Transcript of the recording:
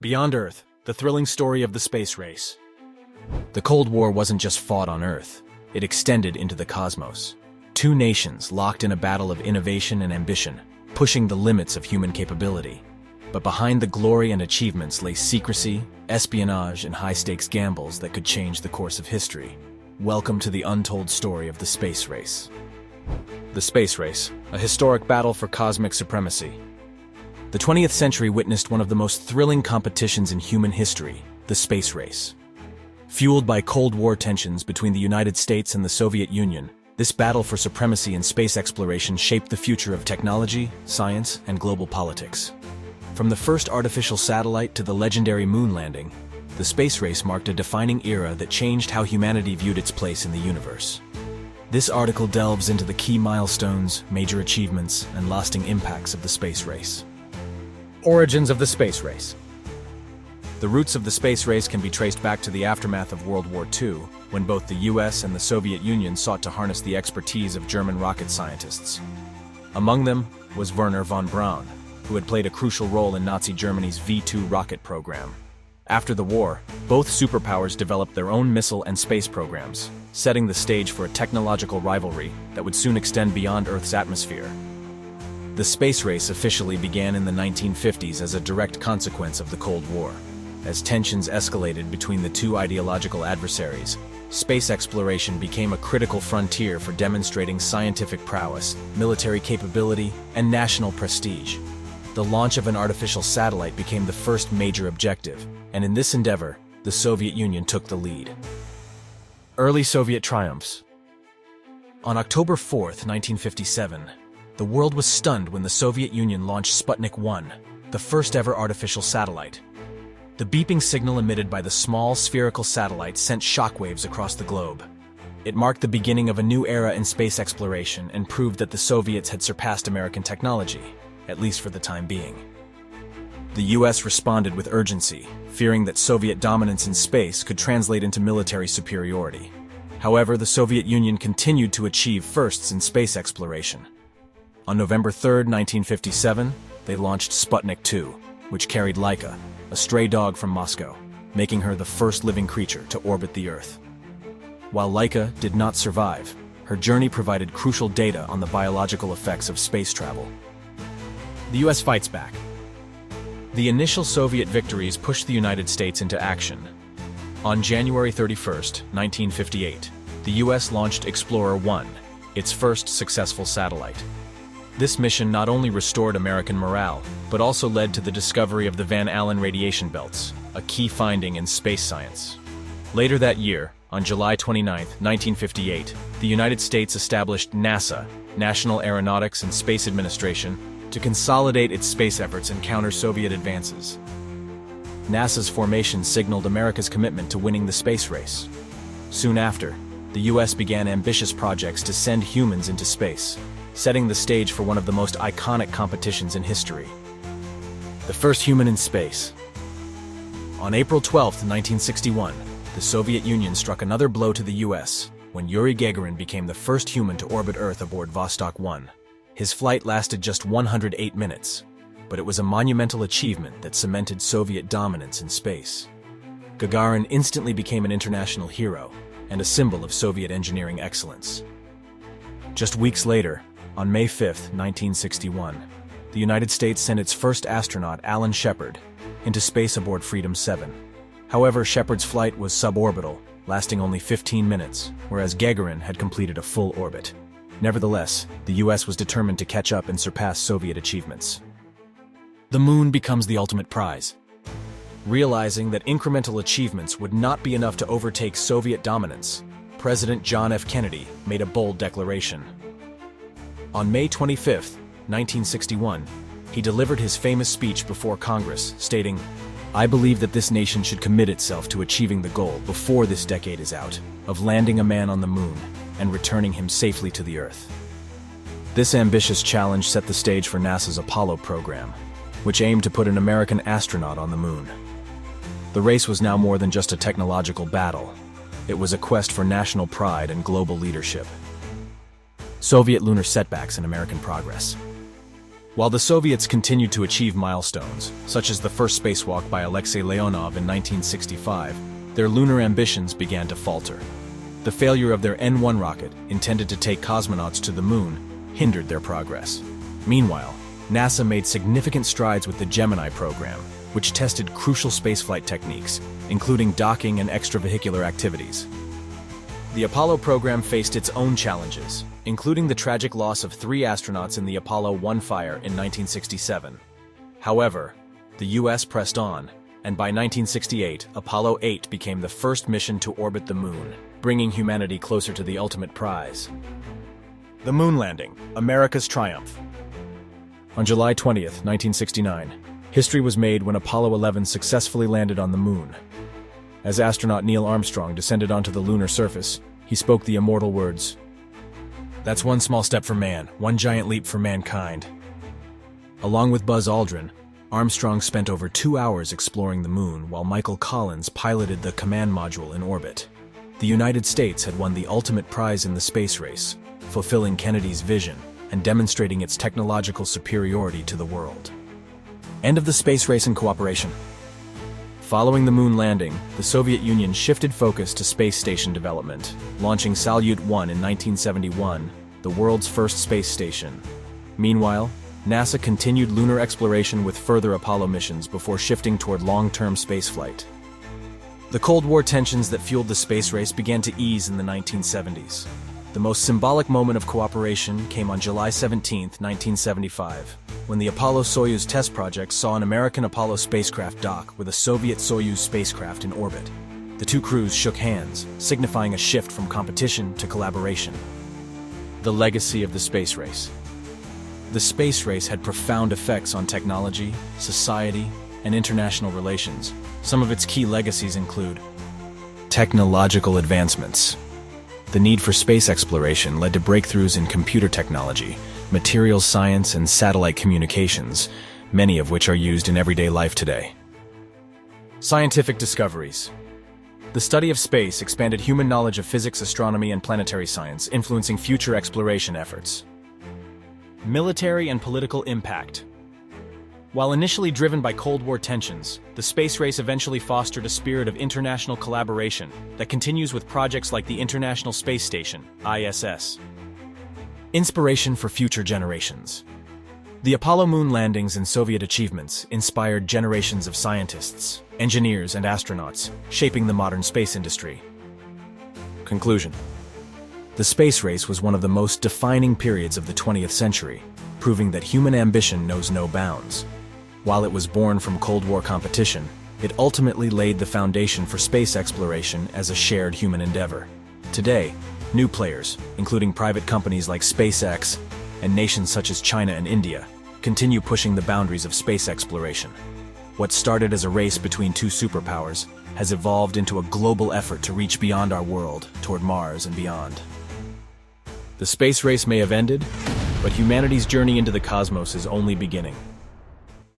Beyond Earth, the thrilling story of the space race. The Cold War wasn't just fought on Earth, it extended into the cosmos. Two nations locked in a battle of innovation and ambition, pushing the limits of human capability. But behind the glory and achievements lay secrecy, espionage, and high-stakes gambles that could change the course of history. Welcome to the untold story of the space race. The space race, a historic battle for cosmic supremacy. The 20th century witnessed one of the most thrilling competitions in human history, the space race. Fueled by Cold War tensions between the United States and the Soviet Union, this battle for supremacy in space exploration shaped the future of technology, science, and global politics. From the first artificial satellite to the legendary moon landing, the space race marked a defining era that changed how humanity viewed its place in the universe. This article delves into the key milestones, major achievements, and lasting impacts of the space race. Origins of the space race. The roots of the space race can be traced back to the aftermath of World War II, when both the US and the Soviet Union sought to harness the expertise of German rocket scientists. Among them was Wernher von Braun, who had played a crucial role in Nazi Germany's V-2 rocket program. After the war, both superpowers developed their own missile and space programs, setting the stage for a technological rivalry that would soon extend beyond Earth's atmosphere. The space race officially began in the 1950s as a direct consequence of the Cold War. As tensions escalated between the two ideological adversaries, space exploration became a critical frontier for demonstrating scientific prowess, military capability, and national prestige. The launch of an artificial satellite became the first major objective, and in this endeavor, the Soviet Union took the lead. Early Soviet triumphs. On October 4, 1957, the world was stunned when the Soviet Union launched Sputnik 1, the first ever artificial satellite. The beeping signal emitted by the small spherical satellite sent shockwaves across the globe. It marked the beginning of a new era in space exploration and proved that the Soviets had surpassed American technology, at least for the time being. The US responded with urgency, fearing that Soviet dominance in space could translate into military superiority. However, the Soviet Union continued to achieve firsts in space exploration. On November 3, 1957, they launched Sputnik 2, which carried Laika, a stray dog from Moscow, making her the first living creature to orbit the Earth. While Laika did not survive, her journey provided crucial data on the biological effects of space travel. The US fights back. The initial Soviet victories pushed the United States into action. On January 31, 1958, the US launched Explorer 1, its first successful satellite. This mission not only restored American morale, but also led to the discovery of the Van Allen radiation belts, a key finding in space science. Later that year, on July 29, 1958, the United States established NASA, National Aeronautics and Space Administration, to consolidate its space efforts and counter Soviet advances. NASA's formation signaled America's commitment to winning the space race. Soon after, the US began ambitious projects to send humans into space, setting the stage for one of the most iconic competitions in history. The first human in space. On April 12, 1961, the Soviet Union struck another blow to the US when Yuri Gagarin became the first human to orbit Earth aboard Vostok 1. His flight lasted just 108 minutes, but it was a monumental achievement that cemented Soviet dominance in space. Gagarin instantly became an international hero and a symbol of Soviet engineering excellence. Just weeks later, on May 5, 1961, the United States sent its first astronaut, Alan Shepard, into space aboard Freedom 7. However, Shepard's flight was suborbital, lasting only 15 minutes, whereas Gagarin had completed a full orbit. Nevertheless, the US was determined to catch up and surpass Soviet achievements. The moon becomes the ultimate prize. Realizing that incremental achievements would not be enough to overtake Soviet dominance, President John F. Kennedy made a bold declaration. On May 25, 1961, he delivered his famous speech before Congress, stating, "I believe that this nation should commit itself to achieving the goal before this decade is out, of landing a man on the moon and returning him safely to the Earth." This ambitious challenge set the stage for NASA's Apollo program, which aimed to put an American astronaut on the moon. The race was now more than just a technological battle. It was a quest for national pride and global leadership. Soviet lunar setbacks and American progress. While the Soviets continued to achieve milestones, such as the first spacewalk by Alexei Leonov in 1965, their lunar ambitions began to falter. The failure of their N-1 rocket, intended to take cosmonauts to the moon, hindered their progress. Meanwhile, NASA made significant strides with the Gemini program, which tested crucial spaceflight techniques, including docking and extravehicular activities. The Apollo program faced its own challenges, including the tragic loss of 3 astronauts in the Apollo 1 fire in 1967. However, the U.S. pressed on, and by 1968, Apollo 8 became the first mission to orbit the moon, bringing humanity closer to the ultimate prize. The moon landing, America's triumph. On July 20th, 1969, history was made when Apollo 11 successfully landed on the moon. As astronaut Neil Armstrong descended onto the lunar surface, he spoke the immortal words, "That's one small step for man, one giant leap for mankind." Along with Buzz Aldrin, Armstrong spent over 2 hours exploring the moon while Michael Collins piloted the command module in orbit. The United States had won the ultimate prize in the space race, fulfilling Kennedy's vision and demonstrating its technological superiority to the world. End of the space race and cooperation. Following the moon landing, the Soviet Union shifted focus to space station development, launching Salyut 1 in 1971, the world's first space station. Meanwhile, NASA continued lunar exploration with further Apollo missions before shifting toward long-term spaceflight. The Cold War tensions that fueled the space race began to ease in the 1970s. The most symbolic moment of cooperation came on July 17, 1975, when the Apollo-Soyuz test project saw an American Apollo spacecraft dock with a Soviet Soyuz spacecraft in orbit. The two crews shook hands, signifying a shift from competition to collaboration. The legacy of the space race. The space race had profound effects on technology, society, and international relations. Some of its key legacies include technological advancements. The need for space exploration led to breakthroughs in computer technology, materials science, and satellite communications, many of which are used in everyday life today. Scientific discoveries. The study of space expanded human knowledge of physics, astronomy, and planetary science, influencing future exploration efforts. Military and political impact. While initially driven by Cold War tensions, the space race eventually fostered a spirit of international collaboration that continues with projects like the International Space Station, ISS. Inspiration for future generations. The Apollo moon landings and Soviet achievements inspired generations of scientists, engineers, and astronauts, shaping the modern space industry. Conclusion. The space race was one of the most defining periods of the 20th century, proving that human ambition knows no bounds. While it was born from Cold War competition, it ultimately laid the foundation for space exploration as a shared human endeavor. Today, new players, including private companies like SpaceX and nations such as China and India, continue pushing the boundaries of space exploration. What started as a race between two superpowers has evolved into a global effort to reach beyond our world, toward Mars and beyond. The space race may have ended, but humanity's journey into the cosmos is only beginning.